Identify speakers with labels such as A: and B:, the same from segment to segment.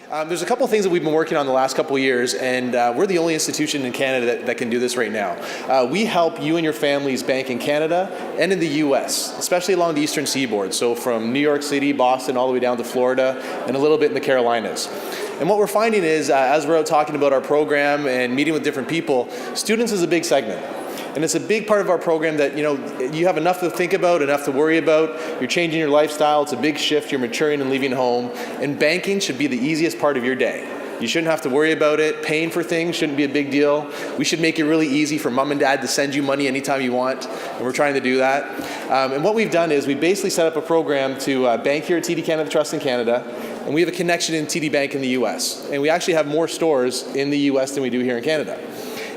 A: There's a couple things that we've been working on the last couple of years, and we're the only institution in Canada that can do this right now. We help you and your families bank in Canada and in the US, especially along the eastern seaboard, so from New York City, Boston, all the way down to Florida, and a little bit in the Carolinas. And what we're finding is, as we're out talking about our program and meeting with different people, students is a big segment. And it's a big part of our program that, you have enough to think about, enough to worry about. You're changing your lifestyle. It's a big shift. You're maturing and leaving home. And banking should be the easiest part of your day. You shouldn't have to worry about it. Paying for things shouldn't be a big deal. We should make it really easy for mom and dad to send you money anytime you want. And we're trying to do that. And what we've done is we basically set up a program to bank here at TD Canada Trust in Canada. And we have a connection in TD Bank in the US. And we actually have more stores in the US than we do here in Canada.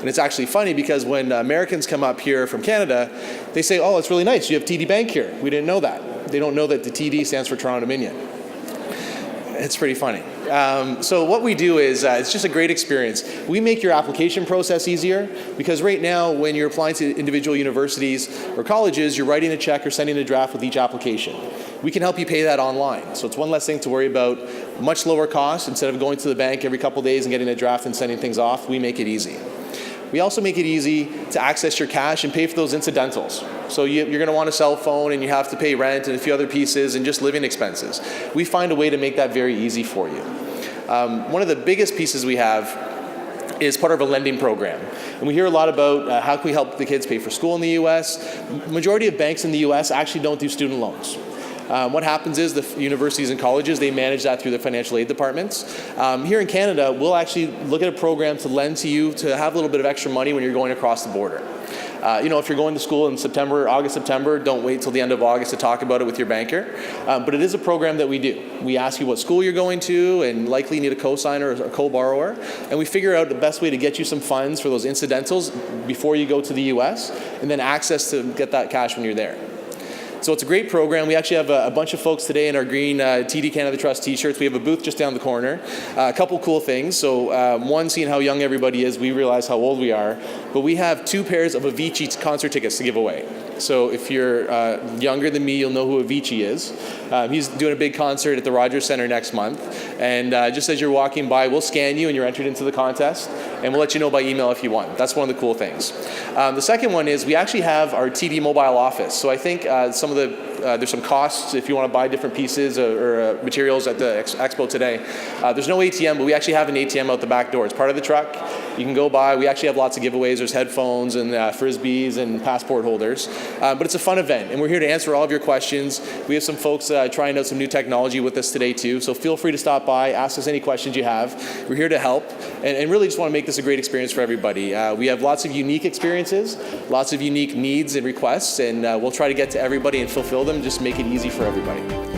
A: And it's actually funny because when Americans come up here from Canada, they say, oh, it's really nice, you have TD Bank here. We didn't know that. They don't know that the TD stands for Toronto Dominion. It's pretty funny. So what we do is, it's just a great experience. We make your application process easier because right now when you're applying to individual universities or colleges, you're writing a check or sending a draft with each application. We can help you pay that online. So it's one less thing to worry about, much lower cost. Instead of going to the bank every couple of days and getting a draft and sending things off, we make it easy. We also make it easy to access your cash and pay for those incidentals. So you're going to want a cell phone and you have to pay rent and a few other pieces and just living expenses. We find a way to make that very easy for you. One of the biggest pieces we have is part of a lending program. And we hear a lot about how can we help the kids pay for school in the US. The majority of banks in the US actually don't do student loans. What happens is the universities and colleges, they manage that through the financial aid departments. Here in Canada, we'll actually look at a program to lend to you to have a little bit of extra money when you're going across the border. If you're going to school in August, September, don't wait till the end of August to talk about it with your banker. But it is a program that we do. We ask you what school you're going to and likely you need a co-signer or a co-borrower. And we figure out the best way to get you some funds for those incidentals before you go to the US and then access to get that cash when you're there. So it's a great program. We actually have a bunch of folks today in our green TD Canada Trust t-shirts. We have a booth just down the corner. A couple cool things. So one, seeing how young everybody is, we realize how old we are. But we have 2 pairs of Avicii concert tickets to give away. So if you're younger than me, you'll know who Avicii is. He's doing a big concert at the Rogers Centre next month. And just as you're walking by, we'll scan you and you're entered into the contest. And we'll let you know by email if you won. That's one of the cool things. The second one is we actually have our TD mobile office. So I think there's some costs if you want to buy different pieces or materials at the Expo today. There's no ATM, but we actually have an ATM out the back door. It's part of the truck. You can go by. We actually have lots of giveaways. There's headphones and frisbees and passport holders. But it's a fun event, and we're here to answer all of your questions. We have some folks trying out some new technology with us today too, so feel free to stop by, ask us any questions you have. We're here to help, and really just want to make this a great experience for everybody. We have lots of unique experiences, lots of unique needs and requests, and we'll try to get to everybody and fulfill them, just make it easy for everybody.